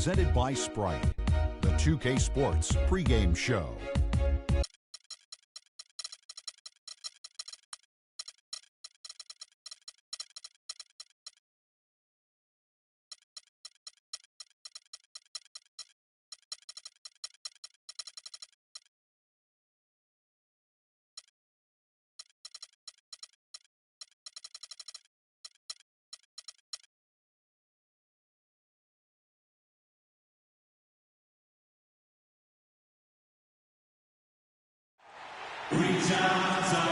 presented by Sprite, the 2K Sports pregame show.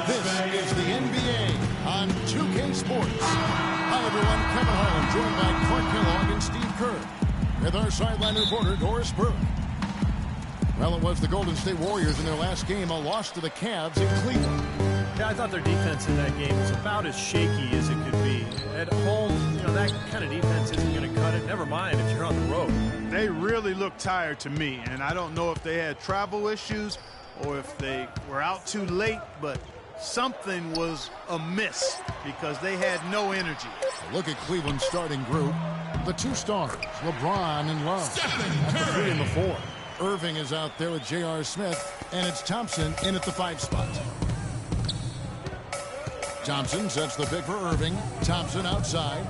This is the NBA on 2K Sports. Hi, everyone. Kevin Harlan, joined by Clark Kellogg and Steve Kerr, with our sideline reporter, Doris Burke. Well, it was the Golden State Warriors in their last game, a loss to the Cavs in Cleveland. Yeah, I thought their defense in that game was about as shaky as it could be. At home, that kind of defense isn't going to cut it. Never mind if you're on the road. They really looked tired to me, and I don't know if they had travel issues or if they were out too late, but something was amiss because they had no energy. Look at Cleveland's starting group. The two stars, LeBron and Love. At the 3 and the 4. Irving is out there with J.R. Smith, and it's Thompson in at the 5 spot. Thompson sets the pick for Irving. Thompson outside.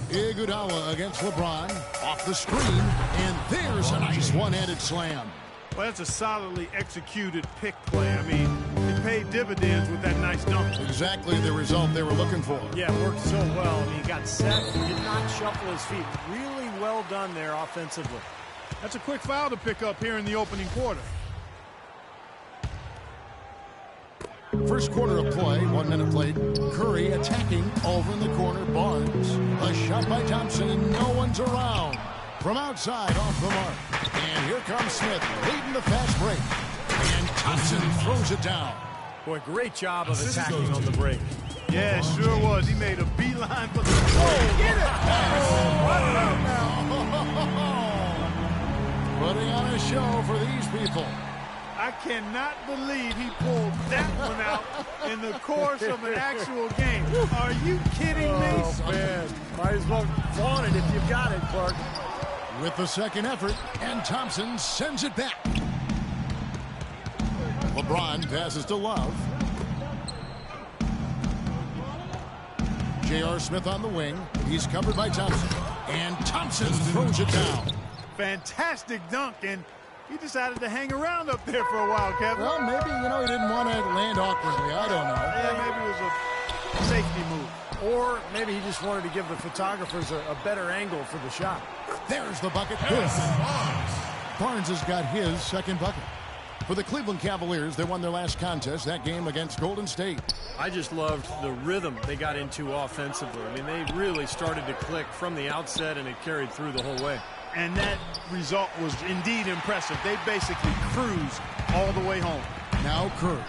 Iguodala against LeBron. Off the screen, and there's a nice one-handed slam. Well, that's a solidly executed pick play. I mean, it paid dividends with that nice dunk. Exactly the result they were looking for. Yeah, it worked so well. I mean, he got set, did not shuffle his feet. Really well done there offensively. That's a quick foul to pick up here in the opening quarter. First quarter of play, 1 minute played. Curry attacking over in the corner. Barnes. A shot by Thompson, and no one's around. From outside, off the mark. And here comes Smith, leading the fast break. And Thompson throws it down. Boy, great job of attacking on the break. Yeah, sure was. He made a beeline for the... Oh, get it! Putting on a show for these people. I cannot believe he pulled that one out in the course of an actual game. Are you kidding me? Oh, man. Might as well flaunt it if you've got it, Clark. With the second effort, and Thompson sends it back. LeBron passes to Love. J.R. Smith on the wing. He's covered by Thompson. And Thompson throws it down. Fantastic dunk, and he decided to hang around up there for a while, Kevin. Well, maybe, he didn't want to land awkwardly. I don't know. Yeah, maybe it was a safety move. Or maybe he just wanted to give the photographers a better angle for the shot. There's the bucket. Barnes has got his second bucket. For the Cleveland Cavaliers, they won their last contest, that game against Golden State. I just loved the rhythm they got into offensively. I mean, they really started to click from the outset, and it carried through the whole way. And that result was indeed impressive. They basically cruised all the way home. Now Curry.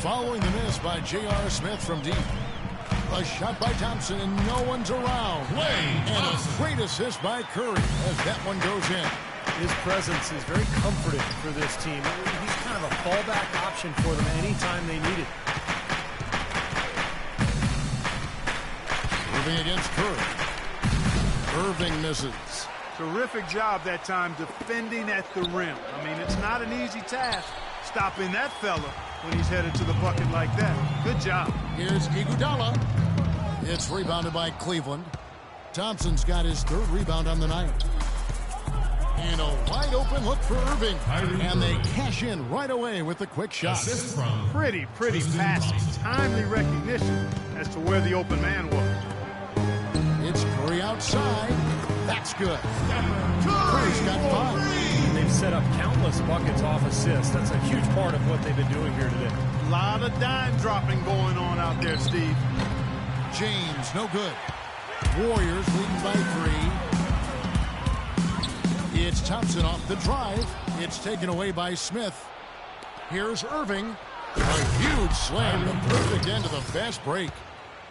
Following the miss by J.R. Smith from deep. A shot by Thompson, and no one's around. And a great assist by Curry as that one goes in. His presence is very comforting for this team. He's kind of a fallback option for them anytime they need it. Irving against Curry. Irving misses. Terrific job that time defending at the rim. I mean, it's not an easy task stopping that fella when he's headed to the bucket like that. Good job. Here's Iguodala. It's rebounded by Cleveland. Thompson's got his third rebound on the night. And a wide open look for Irving. And they cash in right away with the quick shot. Pretty passing. Timely recognition as to where the open man was. It's Curry outside. That's good. Curry's got 5. They've set up countless buckets off assists. That's a huge part of what they've been doing here today. A lot of dime dropping going on out there, Steve. James, no good. Warriors leading by 3. It's Thompson off the drive. It's taken away by Smith. Here's Irving. A huge slam. The perfect end of the fast break.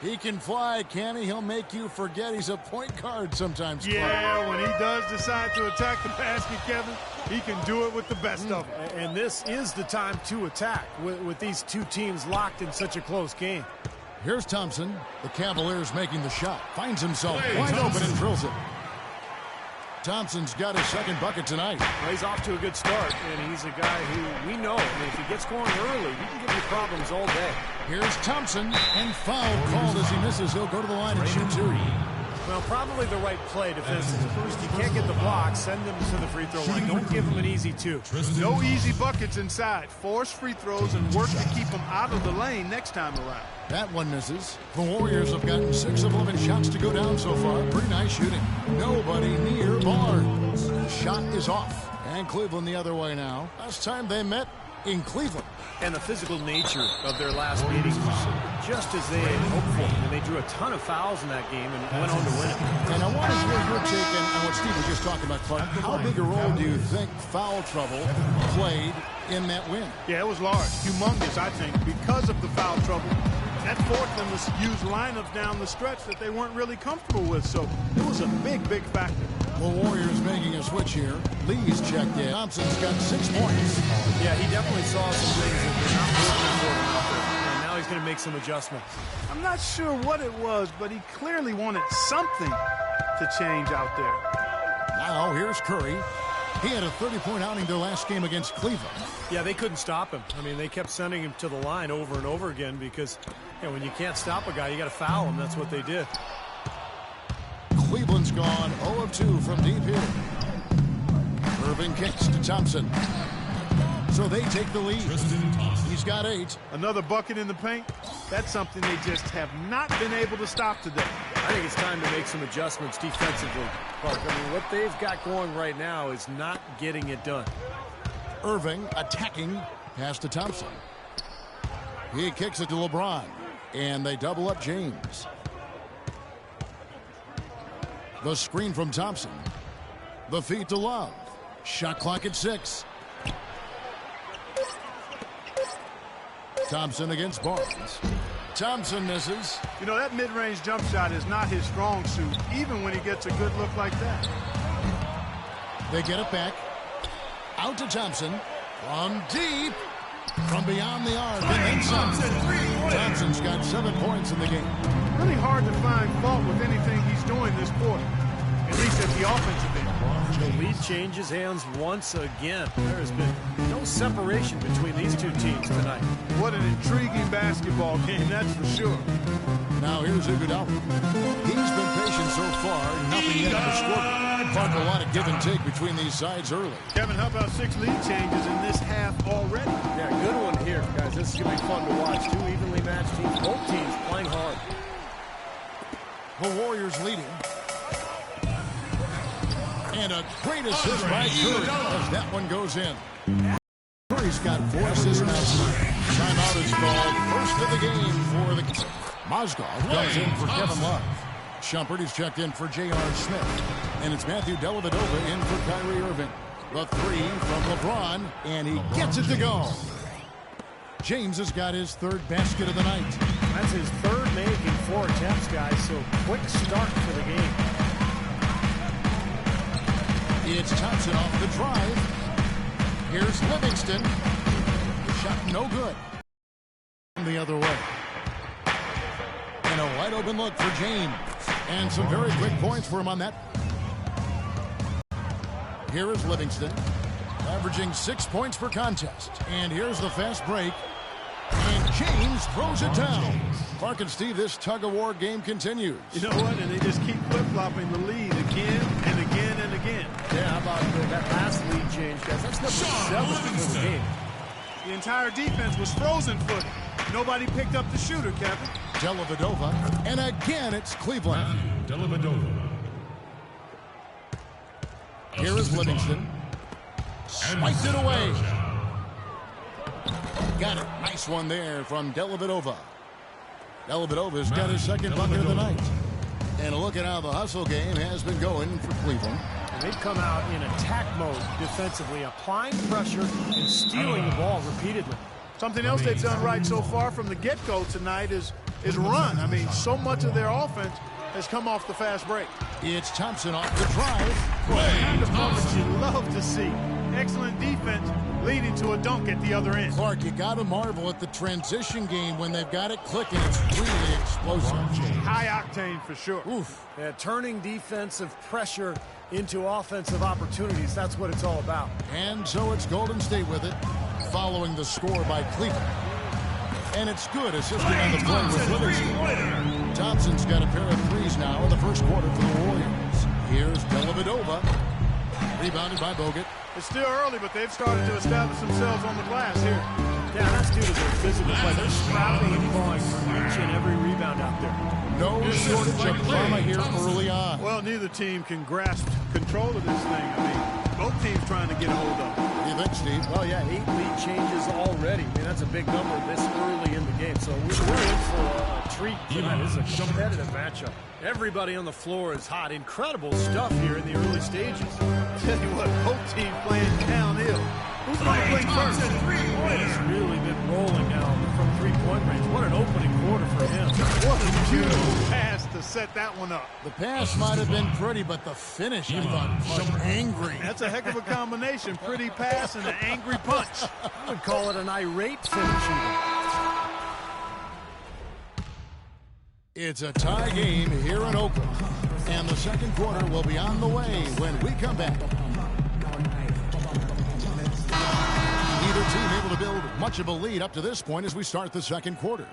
He can fly, can he? He'll make you forget he's a point guard sometimes. Yeah, when he does decide to attack the basket, Kevin, he can do it with the best of them. And this is the time to attack with these two teams locked in such a close game. Here's Thompson. The Cavaliers making the shot. Finds himself wide open and drills it. Thompson's got his second bucket tonight. Well, he's off to a good start, and he's a guy who we know, I mean, if he gets going early, he can give you problems all day. Here's Thompson, and foul called as he misses. He'll go to the line and shoot two. Well, probably the right play defensively. First, you can't get the block, send them to the free throw line. Don't give them an easy two. No easy buckets inside. Force free throws and work to keep them out of the lane next time around. That one misses. The Warriors have gotten 6 of 11 shots to go down so far. Pretty nice shooting. Nobody near Barnes. Shot is off. And Cleveland the other way now. Last time they met in Cleveland. And the physical nature of their last meeting was just as they had hoped for. And they drew a ton of fouls in that game and went on to win it. And I want to hear your take on what Steve was just talking about, Clark. How big a role do you think foul trouble played in that win? Yeah, it was large. Humongous, I think, because of the foul trouble. That forced them to use lineups down the stretch that they weren't really comfortable with. So it was a big, big factor. The Warriors making a switch here. Lee's checked in. Thompson's got 6 points. Yeah, he definitely saw some things that they're not working for him out there. And now he's going to make some adjustments. I'm not sure what it was, but he clearly wanted something to change out there. Now here's Curry. He had a 30-point outing their last game against Cleveland. Yeah, they couldn't stop him. I mean, they kept sending him to the line over and over again because, you know, when you can't stop a guy, you got to foul him. That's what they did. Cleveland's gone 0 of 2 from deep here. Irving kicks to Thompson. So they take the lead. He's got 8. Another bucket in the paint. That's something they just have not been able to stop today. I think it's time to make some adjustments defensively, Clark. I mean, what they've got going right now is not getting it done. Irving attacking. Pass to Thompson. He kicks it to LeBron. And they double up James. The screen from Thompson. The feed to Love. Shot clock at 6. Thompson against Barnes. Thompson misses. You know, that mid-range jump shot is not his strong suit, even when he gets a good look like that. They get it back. Out to Thompson. From deep. From beyond the arc. And then some. Thompson's got 7 points in the game. Really hard to find fault with anything he's doing this quarter, at least at the offensive end. The lead changes hands once again. There has been no separation between these two teams tonight. What an intriguing basketball game, that's for sure. Now here's Iguodala. He's been patient so far. Nothing yet in the scoreboard. Talk a lot of give and take between these sides early. Kevin, how about 6 lead changes in this half already? Yeah, good one here, guys. This is going to be fun to watch. 2 evenly matched teams. Both teams playing hard. The Warriors leading. And a great assist by Curry as that one goes in. Curry's got 4 assists now tonight. Timeout is called. First of the game for the Mozgov comes in for Kevin Love. Shumpert is checked in for J.R. Smith. And it's Matthew Dellavedova in for Kyrie Irving. The 3 from LeBron, and he gets it to go. James has got his 3rd basket of the night. That's his 3rd make in 4 attempts, guys, so quick start to the game. It's Thompson off the drive. Here's Livingston. The shot no good. The other way. And a wide open look for James. And some very quick points for him on that. Here is Livingston. Averaging 6 points per contest. And here's the fast break. And James throws it down. Clark and Steve, this tug-of-war game continues. You know what? And they just keep flip-flopping the lead again and again and again. Yeah, how about that last lead change, guys? That's number 7 for the game. The entire defense was frozen-footed. Nobody picked up the shooter, Kevin. Dellavedova. And again, it's Cleveland. Dellavedova. Here is Livingston. Spiked it away. Got it. Nice one there from Dellavedova. Dellavedova's got his 2nd bucket of the night. And look at how the hustle game has been going for Cleveland. And they've come out in attack mode defensively, applying pressure and stealing the ball repeatedly. Something else they've done right so far from the get-go tonight is run. I mean, so much of their offense has come off the fast break. It's Thompson off the drive. The kind of moments you love to see. excellent defense leading to a dunk at the other end. Clark, you got to marvel at the transition game when they've got it clicking. It's really explosive. High octane for sure. Oof. Yeah, turning defensive pressure into offensive opportunities, that's what it's all about. And so it's Golden State with it, following the score by Cleveland. And it's good, assisting on the play with Livingston. Thompson's got a pair of threes now in the first quarter for the Warriors. Here's Dellavedova. Rebounded by Bogut. It's still early, but they've started to establish themselves on the glass here. Yeah, that's due to their physical play. They're scrapping and clawing for each and every rebound out there. No shortage of drama here early on. Well, neither team can grasp control of this thing. I mean, both teams trying to get a hold of it. What do you think, Steve? Well, yeah, 8 lead changes already. I mean, that's a big number this early in the game. So we're in for a treat tonight. This is a competitive matchup. Everybody on the floor is hot. Incredible stuff here in the early stages. Tell you what, both teams playing downhill. Who's going to blink first? He's really been rolling now from three-point range. What an opening quarter for him. What a beautiful pass to set that one up. The pass might have been pretty, but the finish, I thought, was angry. That's a heck of a combination. Pretty pass and an angry punch. I would call it an irate finish even. It's a tie game here in Oakland. And the second quarter will be on the way when we come back. Neither team able to build much of a lead up to this point as we start the second quarter.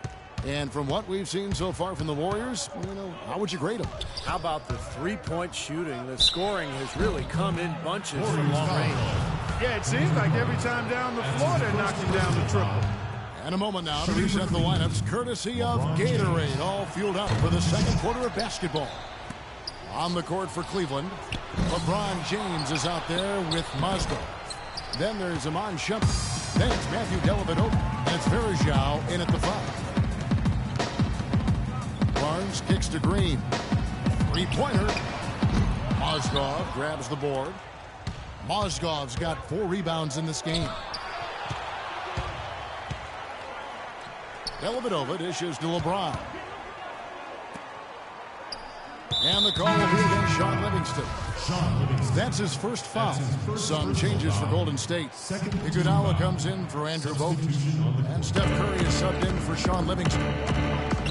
And from what we've seen so far from the Warriors, how would you grade them? How about the three-point shooting? The scoring has really come in bunches from long range. Yeah, it seems like every time down the floor they're knocking down the triple. And a moment now to reset the lineups, courtesy of Gatorade, all fueled up for the second quarter of basketball. On the court for Cleveland, LeBron James is out there with Mozgov. Then there's Iman Shumpert. Then it's Matthew Dellavedova. And it's Varejao in at the 5. Barnes kicks to Green. Three-pointer. Mozgov grabs the board. Mozgov's got 4 rebounds in this game. Dellavedova dishes to LeBron. And the call will be against Shaun Livingston. That's his first foul. Some changes for Golden State. Iguodala comes in for Andrew Bogut. And Steph Curry is subbed in for Shaun Livingston.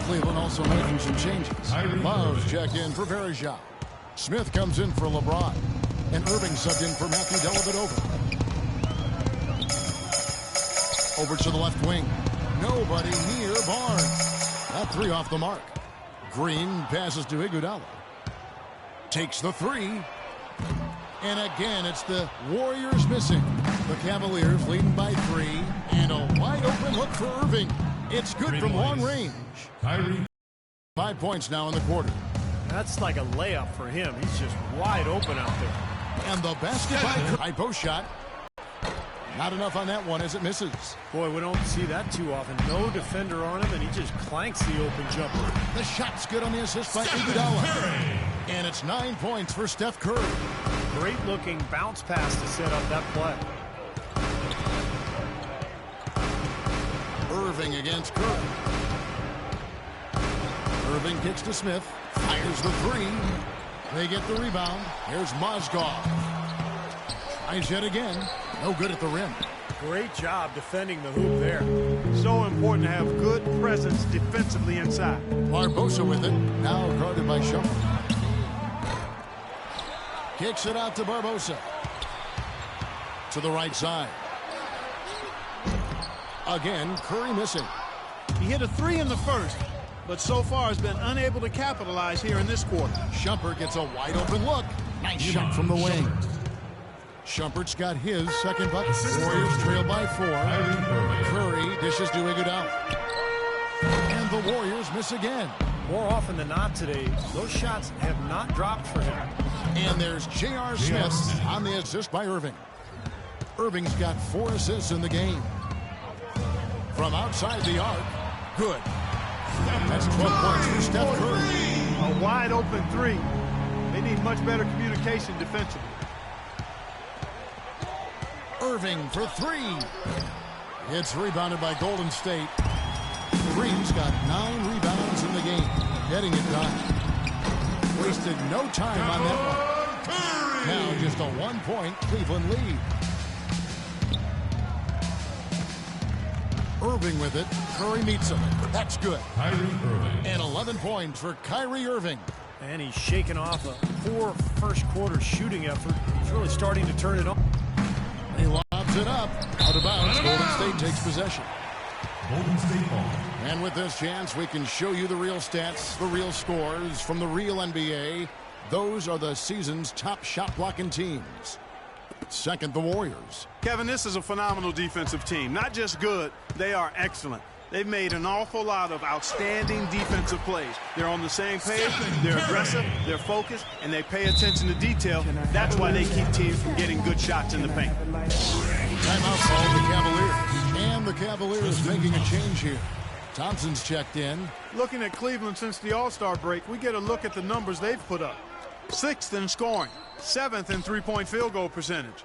Cleveland also making some changes. Love checked in for Varejao. Smith comes in for LeBron. And Irving subbed in for Matthew Dellavedova. Over to the left wing. Nobody near Barnes. That 3 off the mark. Green passes to Iguodala. Takes the 3. And again, it's the Warriors missing. The Cavaliers leading by 3. And a wide open look for Irving. It's good from long range. 5 points now in the quarter. That's like a layup for him. He's just wide open out there. And the basket by high post shot. Not enough on that one as it misses. Boy, we don't see that too often. No defender on him, and he just clanks the open jumper. The shot's good on the assist by Iguodala. And it's 9 points for Steph Curry. Great-looking bounce pass to set up that play. Irving against Curry. Irving kicks to Smith. Fires the 3. They get the rebound. Here's Mozgov. Tries yet again. No good at the rim. Great job defending the hoop there. So important to have good presence defensively inside. Barbosa with it. Now guarded by Shumpert. Kicks it out to Barbosa. To the right side. Again, Curry missing. He hit a 3 in the first, but so far has been unable to capitalize here in this quarter. Shumpert gets a wide open look. Nice shot from the wing. Shumpert's got his second bucket. Warriors trail by 4. Curry dishes to Iguodala. And the Warriors miss again. More often than not today, those shots have not dropped for him. And there's J.R. Smith on the assist by Irving. Irving's got 4 assists in the game. From outside the arc, good. That's 12 points for Steph Curry. A wide open 3. They need much better communication defensively. Irving for 3. It's rebounded by Golden State. Green's got 9 rebounds in the game. Getting it done. Wasted no time on that one. Now just a 1-point Cleveland lead. Irving with it. Curry meets him. That's good. Kyrie Irving. And 11 points for Kyrie Irving. And he's shaking off a poor first quarter shooting effort. He's really starting to turn it on. He lobs it up. Out of bounds. Golden State takes possession. Golden State ball. And with this chance, we can show you the real stats, the real scores from the real NBA. Those are the season's top shot blocking teams. Second, the Warriors. Kevin, this is a phenomenal defensive team. Not just good, they are excellent. They've made an awful lot of outstanding defensive plays. They're on the same page, they're aggressive, they're focused, and they pay attention to detail. That's why they keep teams from getting good shots in the paint. Timeout called the Cavaliers. And the Cavaliers making a change here. Thompson's checked in. Looking at Cleveland since the All-Star break, we get a look at the numbers they've put up. 6th in scoring, 7th in three-point field goal percentage.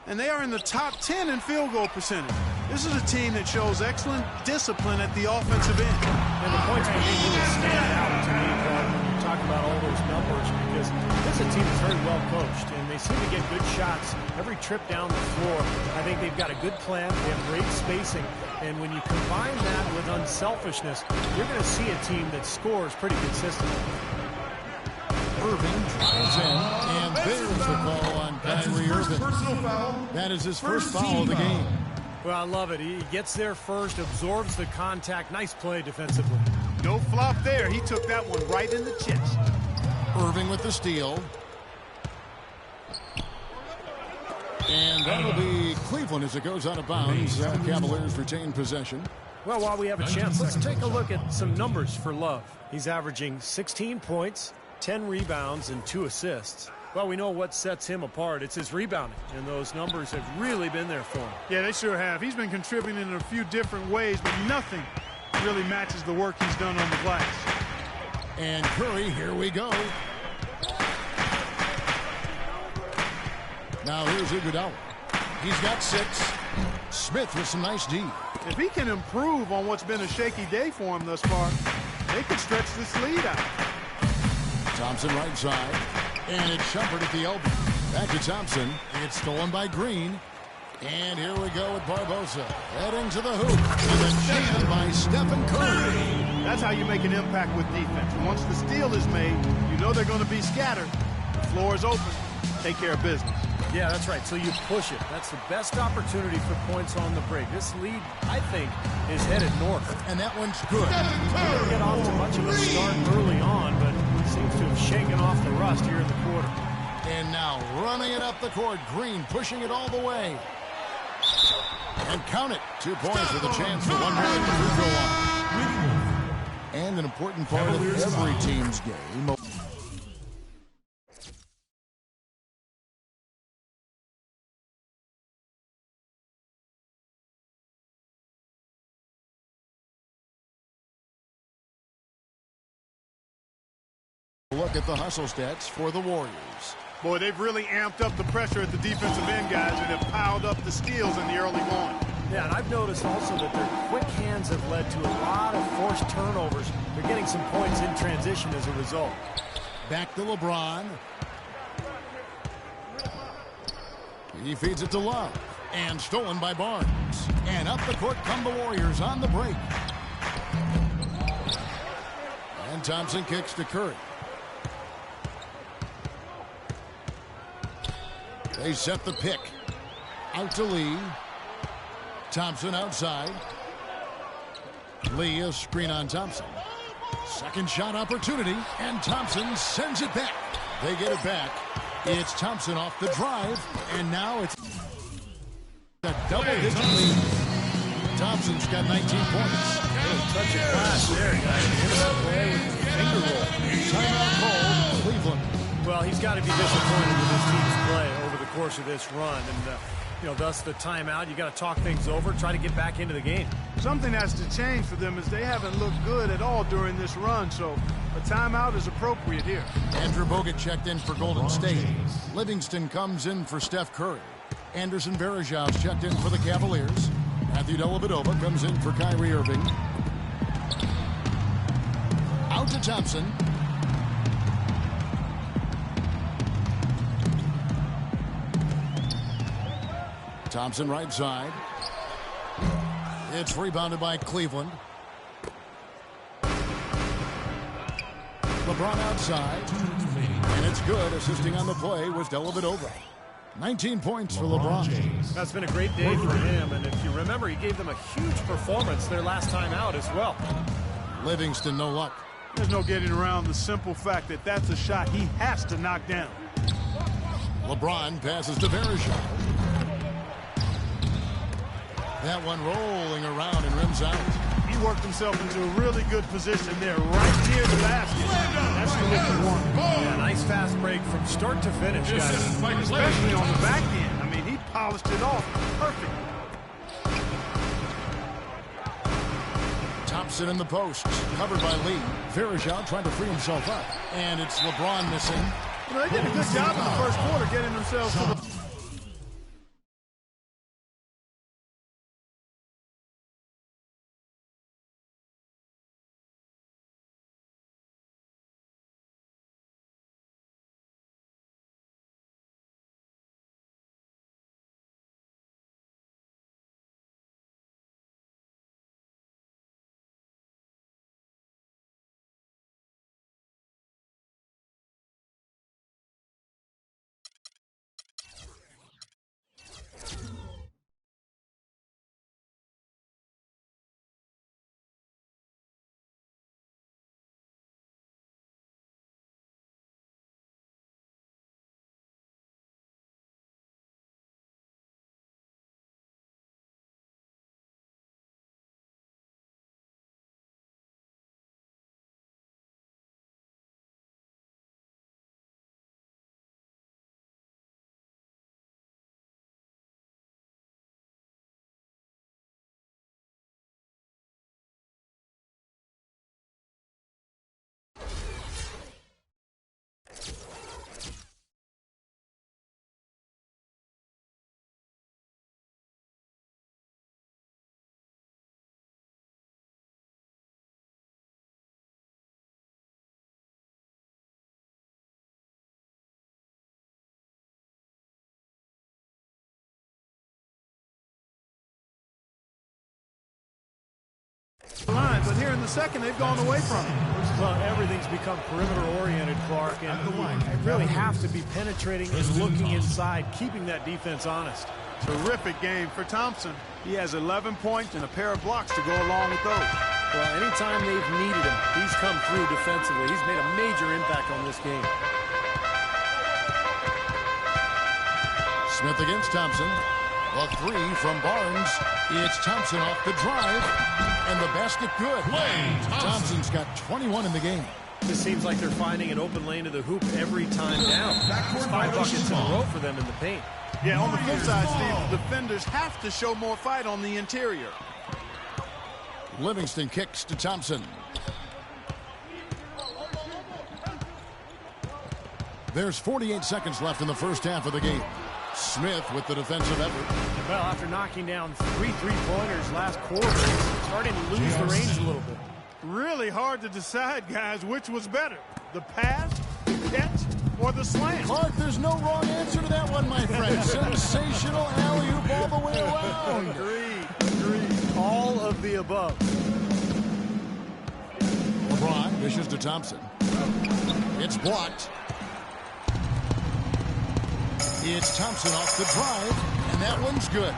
And they are in the top 10 in field goal percentage. This is a team that shows excellent discipline at the offensive end. And the points for me really stand out to me, when you talk about all those numbers, because this is a team that's very well coached, and they seem to get good shots every trip down the floor. I think they've got a good plan. They have great spacing. And when you combine that with unselfishness, you're going to see a team that scores pretty consistently. Irving drives in, and there's the call on Kyrie Irving. That is his first foul of the game. Well, I love it. He gets there first, absorbs the contact. Nice play defensively. No flop there. He took that one right in the chest. Irving with the steal. And that'll be Cleveland as it goes out of bounds. Cavaliers retain possession. Well, while we have a chance, let's take a look at some numbers for Love. He's averaging 16 points, 10 rebounds, and 2 assists. Well, we know what sets him apart. It's his rebounding, and those numbers have really been there for him. Yeah, they sure have. He's been contributing in a few different ways, but nothing really matches the work he's done on the glass. And Curry, here we go. Now here's Iguodala. He's got 6. Smith with some nice D. If he can improve on what's been a shaky day for him thus far, they could stretch this lead out. Thompson right side. And it's Shumpert at the elbow. Back to Thompson. It's stolen by Green. And here we go with Barbosa. Heading to the hoop. And a jam by Stephen Curry. That's how you make an impact with defense. Once the steal is made, you know they're going to be scattered. The floor is open. Take care of business. Yeah, that's right. So you push it. That's the best opportunity for points on the break. This lead, I think, is headed north. And that one's good. Didn't get off to much of a start early on, but seems to have shaken off the rust here in the quarter. And now running it up the court. Green pushing it all the way. And count it. 2 points with a chance for one more at the free throw line. And an important part of every team's game. Look at the hustle stats for the Warriors. Boy, they've really amped up the pressure at the defensive end, guys, and have piled up the steals in the early going. Yeah, and I've noticed also that their quick hands have led to a lot of forced turnovers. They're getting some points in transition as a result. Back to LeBron. He feeds it to Love. And stolen by Barnes. And up the court come the Warriors on the break. And Thompson kicks to Curry. They set the pick. Out to Lee. Thompson outside. Lee, a screen on Thompson. Second shot opportunity, and Thompson sends it back. They get it back. It's Thompson off the drive, and now it's a double-digit lead. Thompson's got 19 points. Touch of class there, guys. Innocent play with the finger roll. Timeout called Cleveland. Well, he's got to be disappointed with his team's play over the course of this run, and thus the timeout. You got to talk things over, try to get back into the game. Something has to change for them as they haven't looked good at all during this run, so a timeout is appropriate here. Andrew Bogut checked in for Golden State. Livingston comes in for Steph Curry. Anderson Varejão's checked in for the Cavaliers. Matthew Dellavedova comes in for Kyrie Irving. Out to Thompson. Thompson right side. It's rebounded by Cleveland. LeBron outside. And it's good. Assisting on the play was Dellavedova. 19 points for LeBron. That's been a great day for him. And if you remember, he gave them a huge performance their last time out as well. Livingston, no luck. There's no getting around the simple fact that that's a shot he has to knock down. LeBron passes to Verija. That one rolling around and rims out. He worked himself into a really good position there, right near the basket. That's the lift he wanted. Yeah, nice fast break from start to finish, guys. Especially on the back end. I mean, he polished it off perfect. Thompson in the post, covered by Lee. Verija trying to free himself up. And it's LeBron missing. You know, they did a good job in the first quarter getting themselves to the... line, but here in the second, they've gone away from it. Well, everything's become perimeter-oriented, Clark, and you really have to be penetrating and looking inside, keeping that defense honest. Terrific game for Thompson. He has 11 points and a pair of blocks to go along with those. Well, anytime they've needed him, he's come through defensively. He's made a major impact on this game. Smith against Thompson. A three from Barnes. It's Thompson off the drive. And the basket good. Thompson's got 21 in the game. It seems like they're finding an open lane to the hoop every time down. It's 5 buckets in a row for them in the paint. Yeah, on the flip side, Steve, the defenders have to show more fight on the interior. Livingston kicks to Thompson. There's 48 seconds left in the first half of the game. Smith with the defensive effort. Well, after knocking down 3 3-pointers last quarter, he's starting to lose the range a little bit. Really hard to decide, guys, which was better. The pass, the catch, or the slam? Clark, there's no wrong answer to that one, my friend. Sensational alley-oop all the way around. Agreed. All of the above. LeBron dishes to Thompson. It's blocked. It's Thompson off the drive, and that one's good.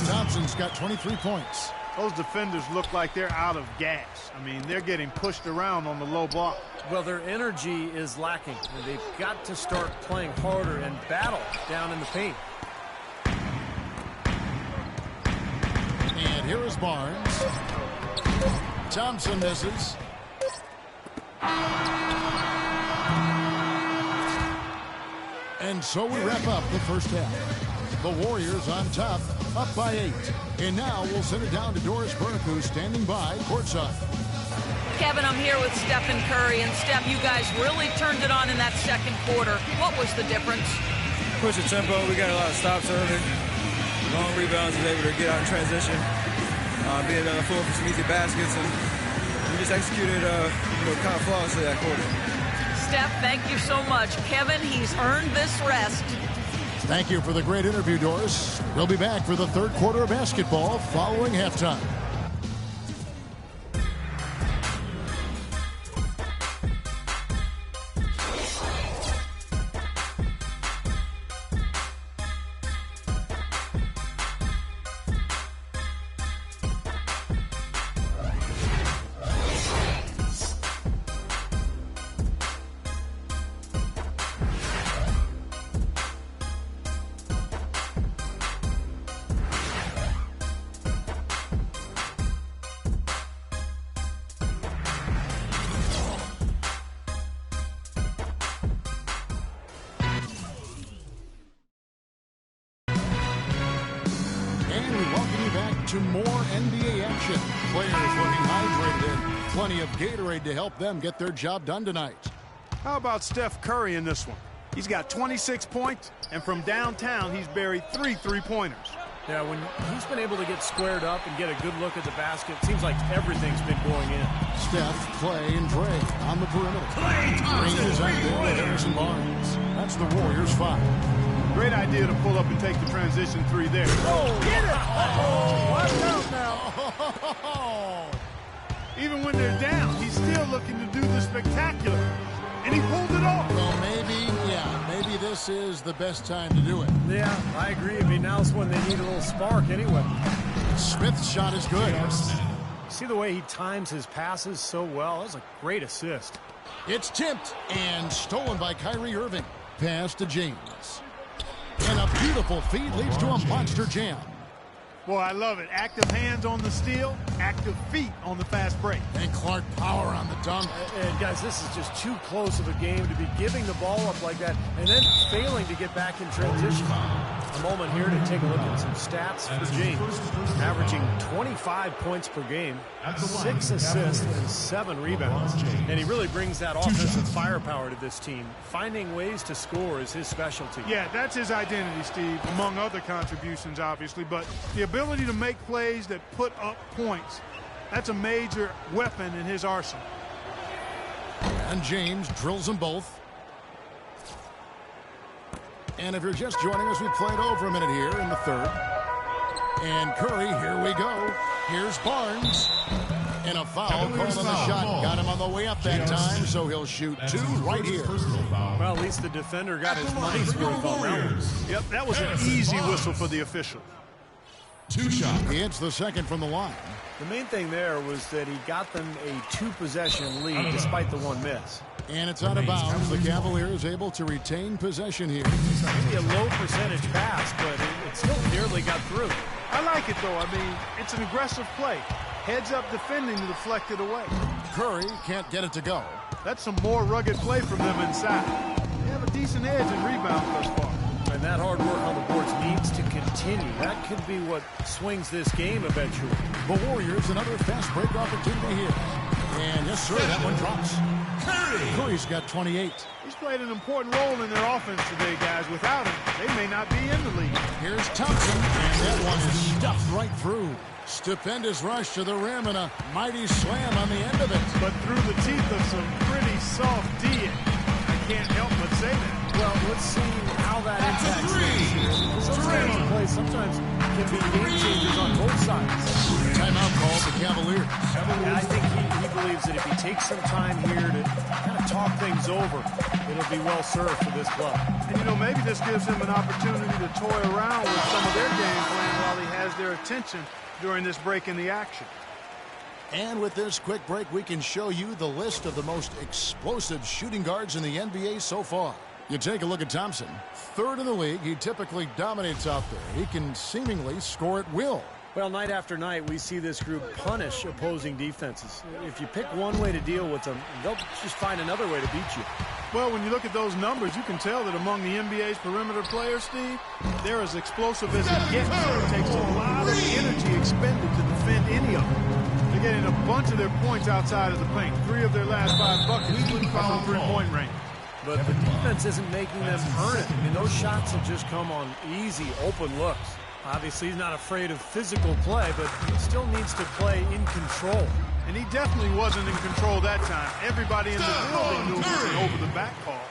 Thompson's got 23 points. Those defenders look like they're out of gas. I mean, they're getting pushed around on the low block. Well, their energy is lacking. They've got to start playing harder and battle down in the paint. And here is Barnes. Thompson misses. And so we wrap up the first half. The Warriors on top, up by 8. And now we'll send it down to Doris Burke, who's standing by courtside. Kevin, I'm here with Stephen Curry. And, Steph, you guys really turned it on in that second quarter. What was the difference? Push the tempo. We got a lot of stops early. Long rebounds, was able to get out in transition. Being full for some easy baskets. And we just executed kind of flawlessly that quarter. Steph, thank you so much. Kevin, he's earned this rest. Thank you for the great interview, Doris. We'll be back for the third quarter of basketball following halftime. To more NBA action. Players looking hydrated and plenty of Gatorade to help them get their job done tonight. How about Steph Curry in this one? He's got 26 points, and from downtown, he's buried 3 three-pointers. Yeah, when he's been able to get squared up and get a good look at the basket, it seems like everything's been going in. Steph, Clay, and Dre on the perimeter. Green is out there with Harrison Barnes. That's the Warriors' 5. Great idea to pull up and take the transition 3 there. Oh, get it! Oh, watch out now. Even when they're down, he's still looking to do the spectacular. And he pulled it off. Well, maybe this is the best time to do it. Yeah, I agree. I mean, now's when they need a little spark anyway. Smith's shot is good. See the way he times his passes so well? That's a great assist. It's tipped and stolen by Kyrie Irving. Pass to James. And a beautiful feed leads to a monster jam. Boy, I love it. Active hands on the steal, active feet on the fast break. And Clark power on the dunk. And guys, this is just too close of a game to be giving the ball up like that and then failing to get back in transition. A moment here to take a look at some stats for James. Averaging 25 points per game, 6 assists, and 7 rebounds. And he really brings that offensive firepower to this team. Finding ways to score is his specialty. Yeah, that's his identity, Steve, among other contributions, obviously. But the ability to make plays that put up points, that's a major weapon in his arsenal. And James drills them both. And if you're just joining us, we played over a minute here in the third. And Curry, here we go. Here's Barnes. And a foul called on the shot. Got him on the way up that time, so he'll shoot 2 right here. Well, at least the defender got his money's worth on that one. Yep, that was an easy whistle for the official. 2 shots. He hits the second from the line. The main thing there was that he got them a 2-possession lead despite the 1 miss. And it's out of bounds. The Cavaliers able to retain possession here. Maybe a low percentage pass, but it still nearly got through. I like it, though. I mean, it's an aggressive play. Heads up defending to deflect it away. Curry can't get it to go. That's some more rugged play from them inside. They have a decent edge in rebounds thus far. And that hard work on the boards needs to continue. That could be what swings this game eventually. The Warriors, another fast break opportunity here. And yes, sir, that one drops. Curry's got 28. He's played an important role in their offense today, guys. Without him, they may not be in the league. Here's Thompson, and that one is stuffed right through. Stupendous rush to the rim and a mighty slam on the end of it. But through the teeth of some pretty soft D. I can't help but say that. Well, let's see how that impacts things. Those kinds of plays sometimes can be game changers on both sides. Timeout called the Cavaliers. And I think he believes that if he takes some time here to kind of talk things over, it'll be well served for this club. And, you know, maybe this gives him an opportunity to toy around with some of their game plan while he has their attention during this break in the action. And with this quick break, we can show you the list of the most explosive shooting guards in the NBA so far. You take a look at Thompson. 3rd in the league. He typically dominates out there. He can seemingly score at will. Well, night after night, we see this group punish opposing defenses. If you pick one way to deal with them, they'll just find another way to beat you. Well, when you look at those numbers, you can tell that among the NBA's perimeter players, Steve, they're as explosive as it gets. It takes a lot of energy expended to defend any of them. They're getting a bunch of their points outside of the paint. 3 of their last 5 buckets from three-point range. But the defense isn't making them earn it. I mean, those shots have just come on easy, open looks. Obviously, he's not afraid of physical play, but he still needs to play in control. And he definitely wasn't in control that time. Everybody in the building knew it was an over-the-back call.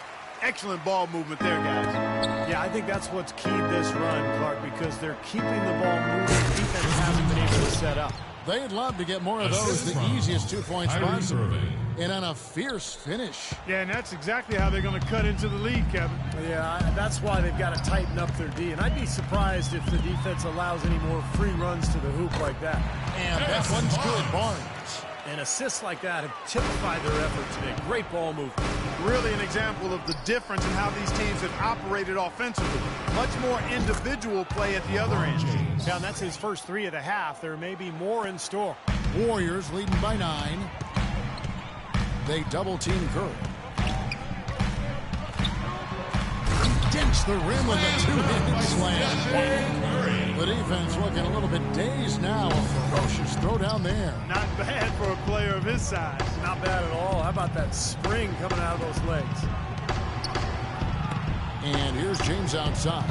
Excellent ball movement there, guys. Yeah, I think that's what's keyed this run, Clark, because they're keeping the ball moving. Defense hasn't been able to set up. They'd love to get more of those, the easiest 2-point spots, and on a fierce finish. Yeah, and that's exactly how they're going to cut into the lead, Kevin. Yeah, that's why they've got to tighten up their D. And I'd be surprised if the defense allows any more free runs to the hoop like that. And that one's good, Barnes. And assists like that have typified their effort today. Great ball movement. Really an example of the difference in how these teams have operated offensively. Much more individual play at the other end. Yeah, and that's his first 3 of the half. There may be more in store. Warriors leading by 9. They double-team Curry. Dents the rim with a 2-handed slam. The defense looking a little bit dazed now. A ferocious throw down there. Not bad for a player of his size. Not bad at all. How about that spring coming out of those legs? And here's James outside.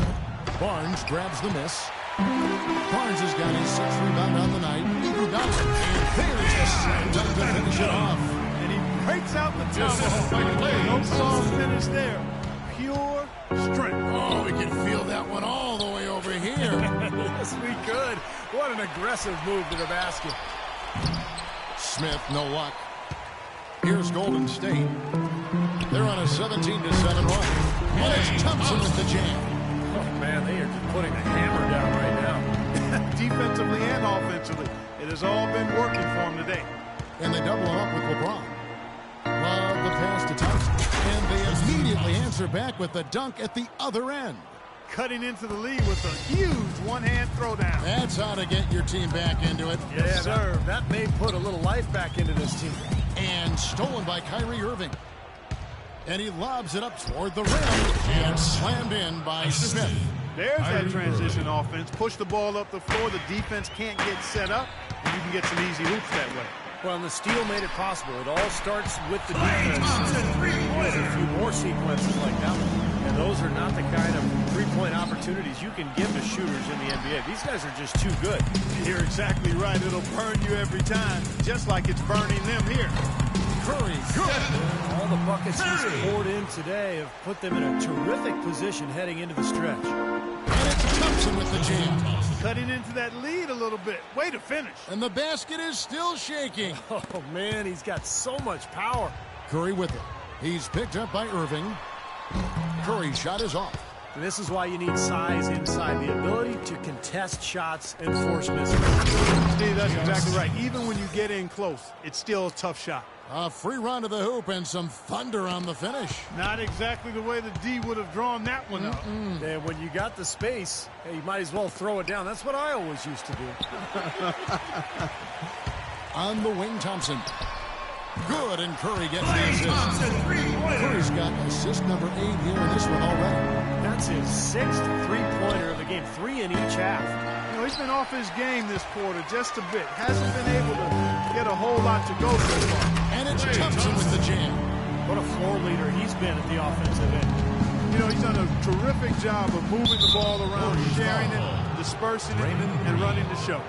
Barnes grabs the miss. Barnes has got his 6th rebound on the night. And there's the slam dunk to finish it off. And he breaks out the tomahawk. No soft finish there. Pure strength. Oh, we can feel that one all the way over here. Yes, we could. What an aggressive move to the basket. Smith, no luck. Here's Golden State. They're on a 17-7 run. And it's Thompson with the jam. Oh, man, they are just putting the hammer down right now. Defensively and offensively. It has all been working for him today. And they double him up with LeBron. Love the pass to Thompson. And they immediately answer back with the dunk at the other end. Cutting into the lead with a huge one-hand throwdown. That's how to get your team back into it. Yes, sir. That may put a little life back into this team. And stolen by Kyrie Irving. And he lobs it up toward the rim. And slammed in by Smith. There's that transition offense. Push the ball up the floor. The defense can't get set up. And you can get some easy hoops that way. Well, and the steal made it possible. It all starts with the defense. There's a few more sequences like that one. And those are not the kind of three-point opportunities you can give to shooters in the NBA. These guys are just too good. You're exactly right. It'll burn you every time, just like it's burning them here. Curry, good. All the buckets he's poured in today have put them in a terrific position heading into the stretch. And it's Thompson with the jam. Cutting into that lead a little bit. Way to finish. And the basket is still shaking. Oh, man, he's got so much power. Curry with it. He's picked up by Irving. Curry's shot is off. And this is why you need size inside, the ability to contest shots and force misses. Steve, that's exactly right. Even when you get in close, it's still a tough shot. A free run to the hoop and some thunder on the finish. Not exactly the way the D would have drawn that one up. And when you got the space, hey, you might as well throw it down. That's what I always used to do. On the wing, Thompson. Good, and Curry gets the assist. Curry's got assist number 8 here in this one already. That's his 6th three-pointer of the game, 3 in each half. You know, he's been off his game this quarter just a bit. Hasn't been able to get a whole lot to go so far. And it's Thompson with the jam. What a floor leader he's been at the offensive end. You know, he's done a terrific job of moving the ball around, sharing it, dispersing it, and running the show.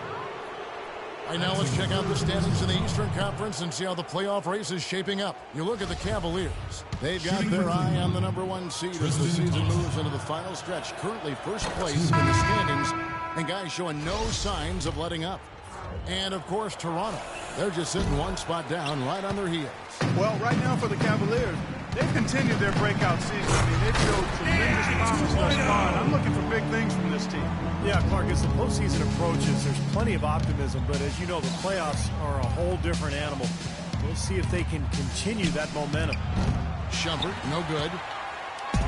All right, now let's check out the standings in the Eastern Conference and see how the playoff race is shaping up. You look at the Cavaliers. They've got their eye on the #1 seed as the season moves into the final stretch. Currently first place in the standings, and guys showing no signs of letting up. And, of course, Toronto. They're just sitting one spot down right on their heels. Well, right now for the Cavaliers, they've continued their breakout season. I mean, they've showed tremendous promise thus far, and I'm looking for big things from this team. Yeah, Clark, as the postseason approaches, there's plenty of optimism, but as you know, the playoffs are a whole different animal. We'll see if they can continue that momentum. Shumpert, no good.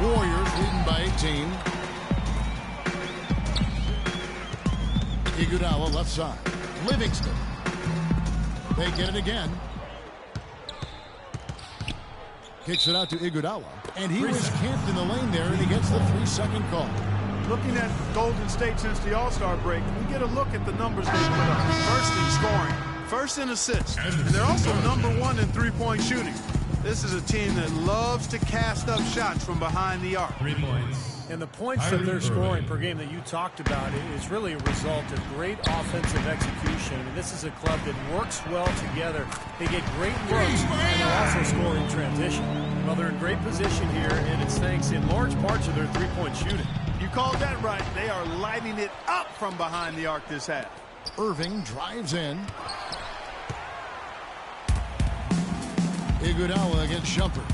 Warriors leading by 18. Iguodala left side. Livingston. They get it again. Kicks it out to Iguodala. And he was camped in the lane there, and he gets the 3-second call. Looking at Golden State since the All-Star break, we get a look at the numbers they put up. First in scoring, first in assists, and they're also #1 in three-point shooting. This is a team that loves to cast up shots from behind the arc. 3 points. And the points that they're scoring per game that you talked about is really a result of great offensive execution. And this is a club that works well together. They get great looks, and they're also scoring in transition. Well, they're in great position here, and it's thanks in large part to their three-point shooting. You called that right. They are lighting it up from behind the arc this half. Irving drives in. Iguodala against Shumpert.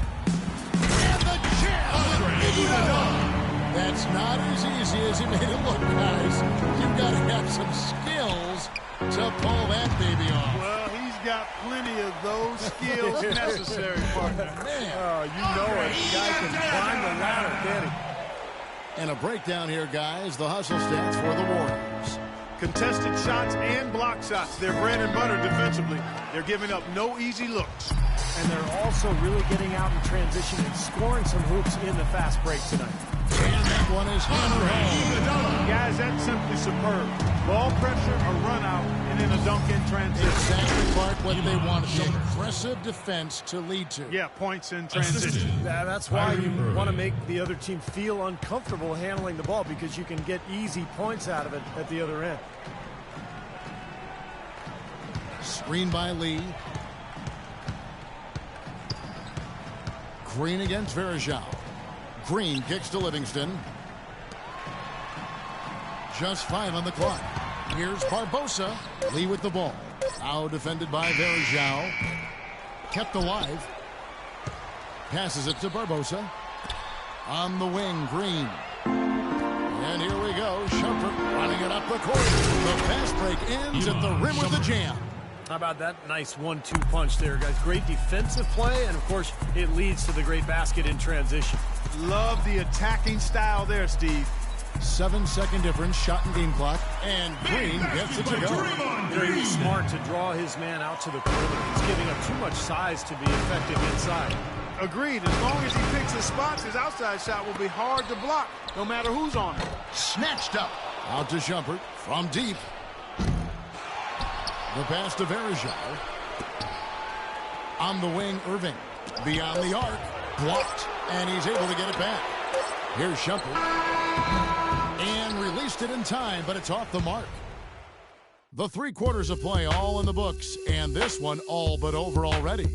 And the jam! Iguodala! That's not as easy as he made it look, guys. You've got to have some skills to pull that baby off. Well, he's got plenty of those skills necessary, partner. Man. Oh, you know it. The guy can climb the ladder, can he? And a breakdown here, guys. The hustle stats for the Warriors. Contested shots and block shots. They're bread and butter defensively. They're giving up no easy looks. And they're also really getting out in transition and scoring some hoops in the fast break tonight. And that one is hammered home. Guys, that's simply superb. Ball pressure, a run out, and then a dunk in transition. Exactly, Clark, what they want. Aggressive defense to lead to. Yeah, points in transition. That's why you want to make the other team feel uncomfortable handling the ball, because you can get easy points out of it at the other end. Screen by Lee. Green against Varejao. Green kicks to Livingston. Just 5 on the clock. Here's Barbosa. Lee with the ball. Now defended by Varejao. Kept alive. Passes it to Barbosa. On the wing, Green. And here we go. Shumpert running it up the court. The fast break ends at the rim with the jam. How about that nice 1-2 punch there, guys? Great defensive play, and, of course, it leads to the great basket in transition. Love the attacking style there, Steve. 7-second difference, shot and game clock, and Green gets it to go. Very smart to draw his man out to the perimeter. He's giving up too much size to be effective inside. Agreed. As long as he picks his spots, his outside shot will be hard to block, no matter who's on it. Snatched up. Out to Shumpert from deep. The pass to Varejao. On the wing, Irving. Beyond the arc. Blocked. And he's able to get it back. Here's Shumpert. And released it in time, but it's off the mark. The 3 quarters of play all in the books, and this one all but over already.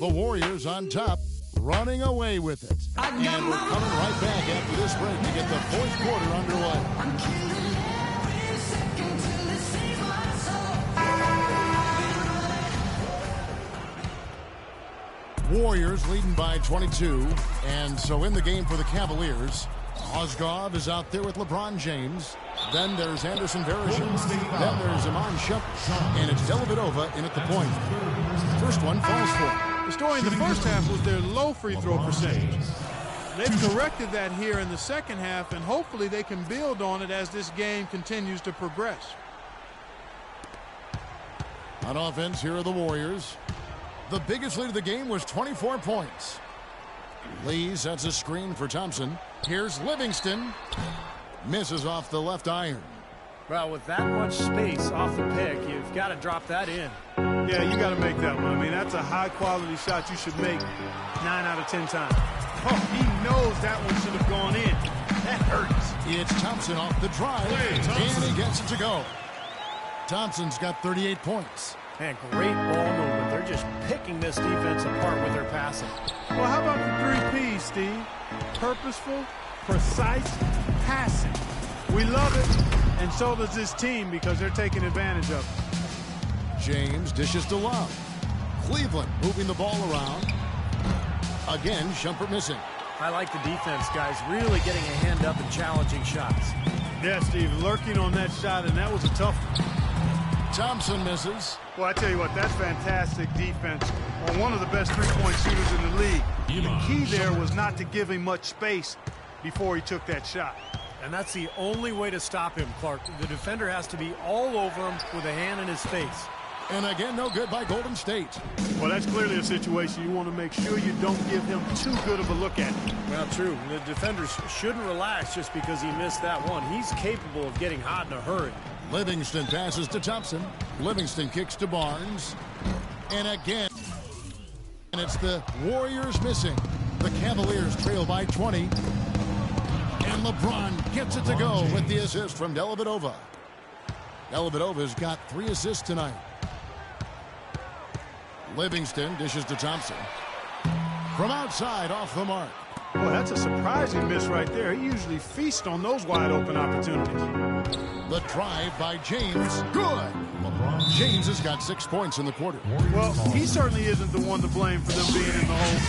The Warriors on top, running away with it. And we're coming right back after this break to get the 4th quarter underway. Warriors leading by 22, and so in the game for the Cavaliers, Mozgov is out there with LeBron James. Then there's Anderson Varejao. Then there's Iman Shumpert, and it's Dellavedova in at the point. First one falls for him. The story in the first half was their low free throw percentage. They've corrected that here in the second half, and hopefully they can build on it as this game continues to progress. On offense, here are the Warriors. The biggest lead of the game was 24 points. Lee sets a screen for Thompson. Here's Livingston. Misses off the left iron. Well, with that much space off the pick, you've got to drop that in. Yeah, you got to make that one. I mean, that's a high-quality shot you should make 9 out of 10 times. Oh, he knows that one should have gone in. That hurts. It's Thompson off the drive, and he gets it to go. Thompson's got 38 points. And great ball movement. They're just picking this defense apart with their passing. Well, how about the 3 Ps, Steve? Purposeful, precise, passing. We love it, and so does this team because they're taking advantage of it. James dishes to Love. Cleveland moving the ball around. Again, Shumpert missing. I like the defense, guys, really getting a hand up and challenging shots. Yeah, Steve, lurking on that shot, and that was a tough one. Thompson misses. Well, I tell you what, that's fantastic defense on one of the best three-point shooters in the league. The key there was not to give him much space before he took that shot. And that's the only way to stop him, Clark. The defender has to be all over him with a hand in his face. And again, no good by Golden State. Well, that's clearly a situation you want to make sure you don't give him too good of a look at. Well, true. The defenders shouldn't relax just because he missed that one. He's capable of getting hot in a hurry. Livingston passes to Thompson. Livingston kicks to Barnes. And again, and it's the Warriors missing. The Cavaliers trail by 20. And And LeBron gets it to go with the assist from Dellavedova. Dellavedova's got 3 assists tonight. Livingston dishes to Thompson. From outside, off the mark. Boy, that's a surprising miss right there. He usually feasts on those wide open opportunities. The drive by James. Good. James has got 6 points in the quarter. Well, he certainly isn't the one to blame for them being in the hole.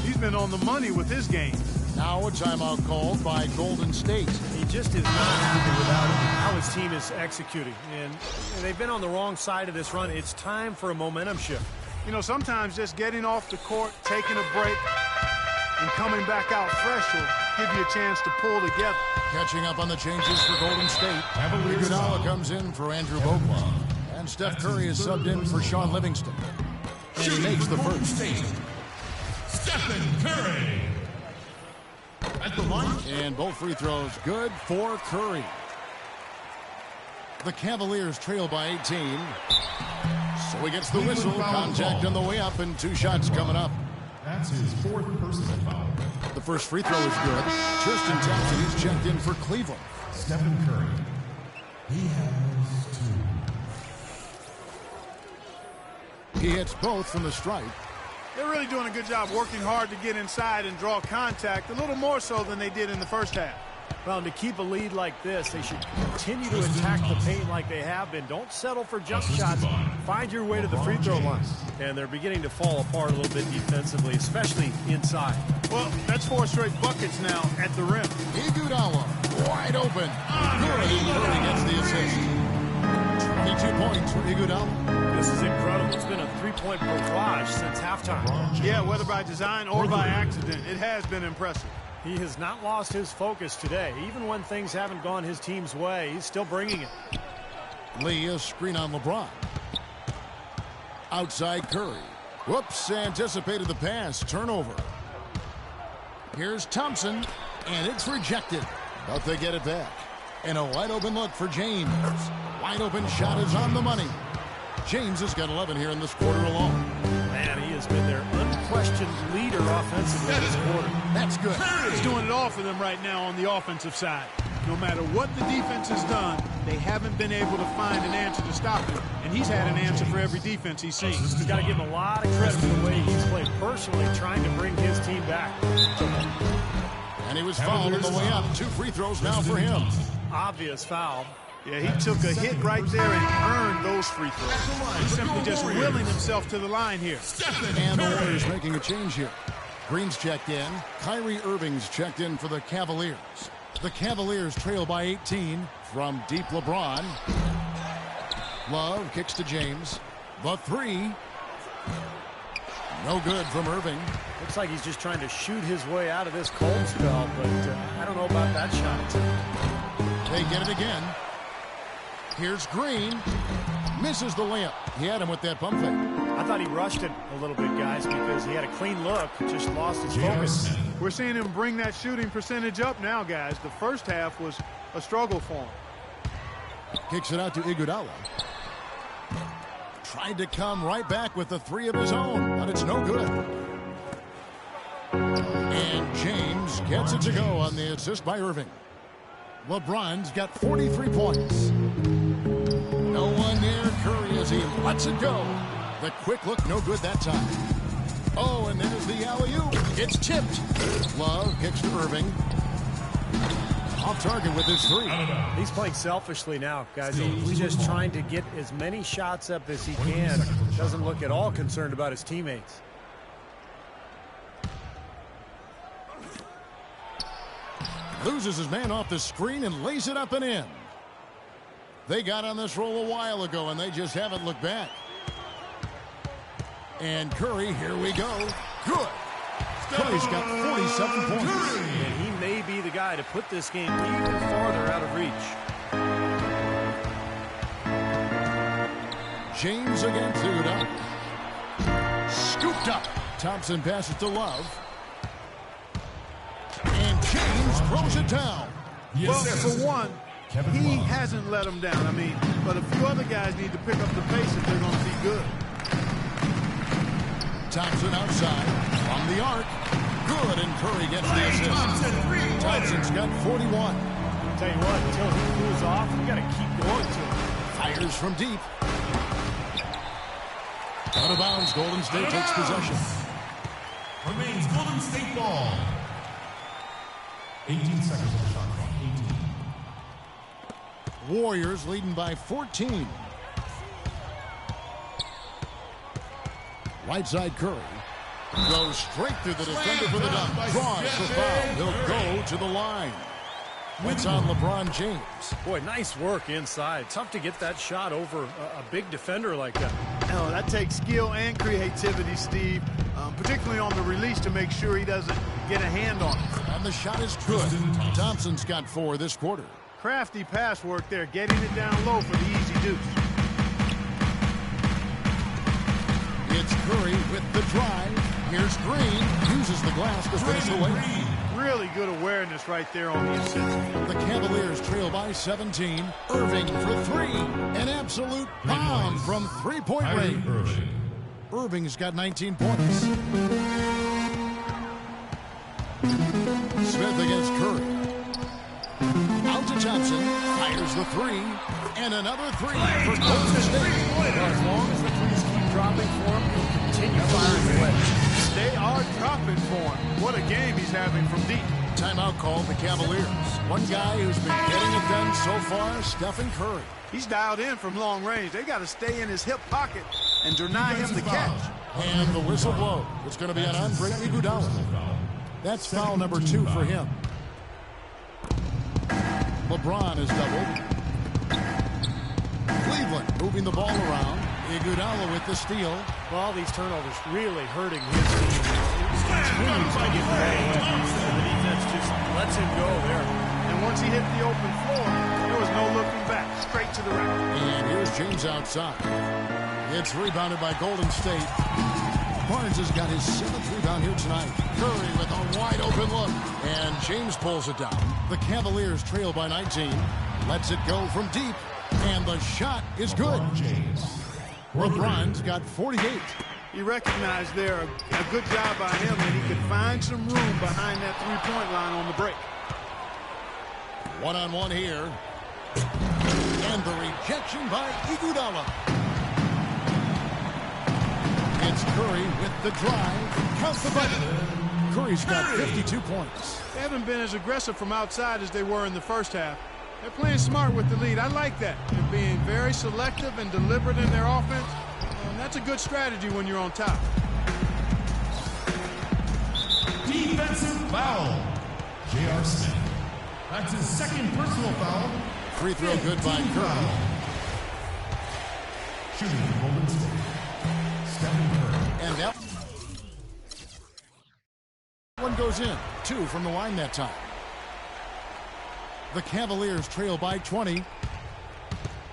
He's been on the money with his game. Now a timeout called by Golden State. He just is not happy without how his team is executing. And they've been on the wrong side of this run. It's time for a momentum shift. You know, sometimes just getting off the court, taking a break, and coming back out fresh will give you a chance to pull together. Catching up on the changes for Golden State. Iguodala comes in for Andrew Bogut. And Steph Curry is subbed in for Sean Livingston. And he makes the first. Stephen Curry. At the line. And both free throws good for Curry. The Cavaliers trail by 18. So he gets the whistle. Contact on the way up and 2 shots coming up. That's his 4th personal foul. The first free throw is good. Tristan Thompson, he's checked in for Cleveland. Stephen Curry. He has 2. He hits both from the stripe. They're really doing a good job working hard to get inside and draw contact, a little more so than they did in the first half. Well, and to keep a lead like this, they should continue to attack the paint like they have been. Don't settle for jump shots. Find your way to the free throw line. And they're beginning to fall apart a little bit defensively, especially inside. Well, that's 4 straight buckets now at the rim. Iguodala wide open. Curry gets the assist. 22 points for Iguodala. This is incredible. It's been a 3-point barrage since halftime. Yeah, whether by design or by accident, it has been impressive. He has not lost his focus today. Even when things haven't gone his team's way, he's still bringing it. Lee, a screen on LeBron. Outside Curry. Whoops, anticipated the pass. Turnover. Here's Thompson, and it's rejected. But they get it back. And a wide open look for James. Wide open shot is on the money. James has got 11 here in this quarter alone. Man, he has been their unquestioned leader offensively this quarter. That's good. He's doing it all for them right now on the offensive side. No matter what the defense has done, they haven't been able to find an answer to stop him. And he's had an answer for every defense he's seen. He's got to give him a lot of credit for the way he's played personally, trying to bring his team back. And he was fouled on the way up. 2 free throws now for him. Obvious foul. Yeah, he took a hit right there and earned those free throws. He's simply just willing himself to the line here. And the Warriors making a change here. Green's checked in. Kyrie Irving's checked in for the Cavaliers. The Cavaliers trail by 18 from deep LeBron. Love kicks to James. The 3. No good from Irving. Looks like he's just trying to shoot his way out of this cold spell, but I don't know about that shot. They get it again. Here's Green. Misses the layup. He had him with that pump fake. I thought he rushed it a little bit, guys, because he had a clean look, just lost his focus. We're seeing him bring that shooting percentage up now, guys. The first half was a struggle for him. Kicks it out to Iguodala. Tried to come right back with the 3 of his own, but it's no good. And James gets it to go on the assist by Irving. LeBron's got 43 points. No one near Curry as he lets it go. The quick look, no good that time. Oh, and there's the alley-oop. It's tipped. Love kicks to Irving. Off target with his 3. He's playing selfishly now, guys. He's just trying to get as many shots up as he can. Doesn't look at all concerned about his teammates. Loses his man off the screen and lays it up and in. They got on this roll a while ago, and they just haven't looked back. And Curry, here we go. Good. Curry's got 47 points. And he may be the guy to put this game even farther out of reach. James against Iguodala. Scooped up. Thompson passes to Love. And James throws it down. Well, for one, he hasn't let him down. I mean, but a few other guys need to pick up the pace if they're going to be good. Thompson outside from the arc. Good, and Curry gets the assist. Thompson's got 41. I'll tell you what, until he cools off, you got to keep going to him. Fires from deep. Out of bounds, Golden State takes possession. Remains Golden State ball. 18 seconds on the shot clock. 18. Warriors leading by 14. Right side Curry. Goes straight through the defender for the dunk. Draws the foul. He'll go to the line. It's on LeBron James. Boy, nice work inside. Tough to get that shot over a big defender like that. No, that takes skill and creativity, Steve, particularly on the release to make sure he doesn't get a hand on it. And the shot is good. Thompson's got 4 this quarter. Crafty pass work there, getting it down low for the easy deuce. It's Curry with the drive. Here's Green. Uses the glass to finish the way. Really good awareness right there on the assist. The Cavaliers trail by 17. Irving for 3. An absolute bomb from three-point range. Irving's got 19 points. Smith against Curry. Out to Thompson. Fires the 3. And another 3 for Golden State. As long as the threes keep dropping for him, he'll continue firing away. They are dropping for him. What a game he's having from deep. Timeout called the Cavaliers. One guy who's been getting it done so far, Stephen Curry. He's dialed in from long range. They got to stay in his hip pocket and deny him the catch. And the whistle blows. It's going to be an Andre Iguodala. That's foul number 2 for him. LeBron is doubled. Cleveland moving the ball around. Iguodala with the steal. Well, all these turnovers really hurting his team. He continues to get away. The defense just lets him go there. And once he hit the open floor, there was no looking back. Straight to the rack. And here's James outside. It's rebounded by Golden State. Barnes has got his 7th rebound here tonight. Curry with a wide open look. And James pulls it down. The Cavaliers trail by 19. Lets it go from deep. And the shot is good. LeBron's got 48. You recognize there a good job by him that he could find some room behind that three-point line on the break. One-on-one here. And the rejection by Iguodala. It's Curry with the drive. Count the button. Curry's got 52 points. They haven't been as aggressive from outside as they were in the first half. They're playing smart with the lead. I like that. They're being very selective and deliberate in their offense. And that's a good strategy when you're on top. Defensive foul. J.R. Smith. That's his 2nd personal foul. Free throw good by Curry. Shooting for Golden State. Stephen Curry. And that one goes in. 2 from the line that time. The Cavaliers trail by 20.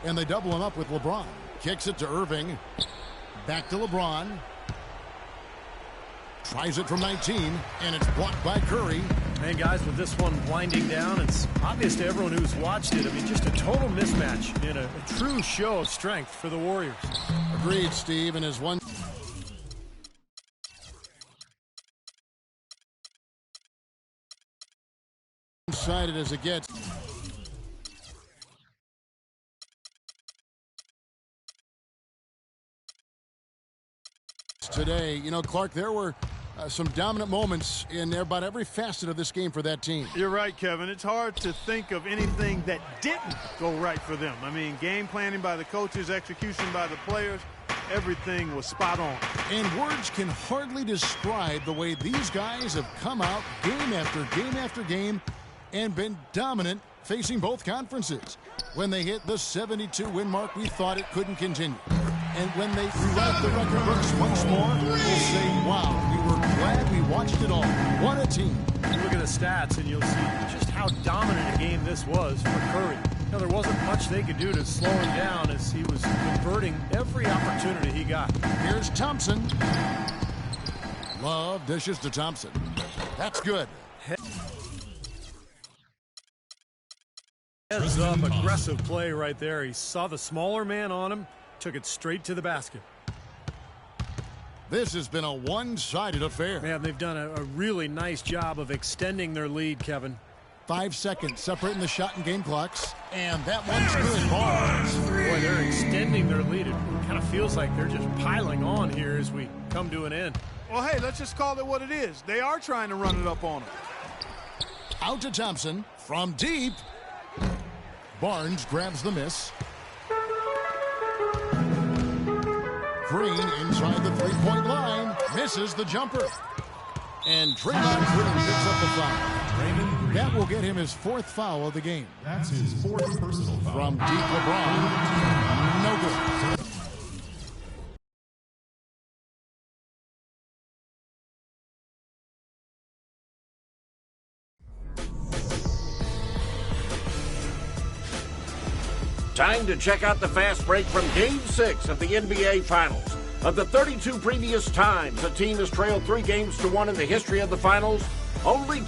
And they double him up with LeBron. Kicks it to Irving. Back to LeBron. Tries it from 19. And it's blocked by Curry. And guys, with this one winding down, it's obvious to everyone who's watched it. I mean, just a total mismatch and a true show of strength for the Warriors. Agreed, Steve. And his one sided as it gets. Today, you know, Clark, there were some dominant moments in about every facet of this game for that team. You're right, Kevin. It's hard to think of anything that didn't go right for them. I mean, game planning by the coaches, execution by the players, everything was spot on. And words can hardly describe the way these guys have come out game after game after game and been dominant facing both conferences. When they hit the 72-win mark, we thought it couldn't continue. And when they rewrite the record books once more, we'll say, wow, we were glad we watched it all. What a team. You look at the stats and you'll see just how dominant a game this was for Curry. You know, there wasn't much they could do to slow him down as he was converting every opportunity he got. Here's Thompson. Love dishes to Thompson. That's good. Heads up, aggressive play right there. He saw the smaller man on him, took it straight to the basket. This has been a one-sided affair. Man, they've done a really nice job of extending their lead, Kevin. 5 seconds separating the shot and game clocks. And that one's good. Barnes. Boy, they're extending their lead. It kind of feels like they're just piling on here as we come to an end. Well, hey, let's just call it what it is. They are trying to run it up on them. Out to Thompson from deep. Barnes grabs the miss. Green inside the three-point line. Misses the jumper. And Draymond Green picks up the foul. That will get him his 4th foul of the game. That's his 4th personal foul. From deep, LeBron. No good. Time to check out the fast break from Game 6 of the NBA Finals. Of the 32 previous times a team has trailed 3 games to 1 in the history of the Finals, only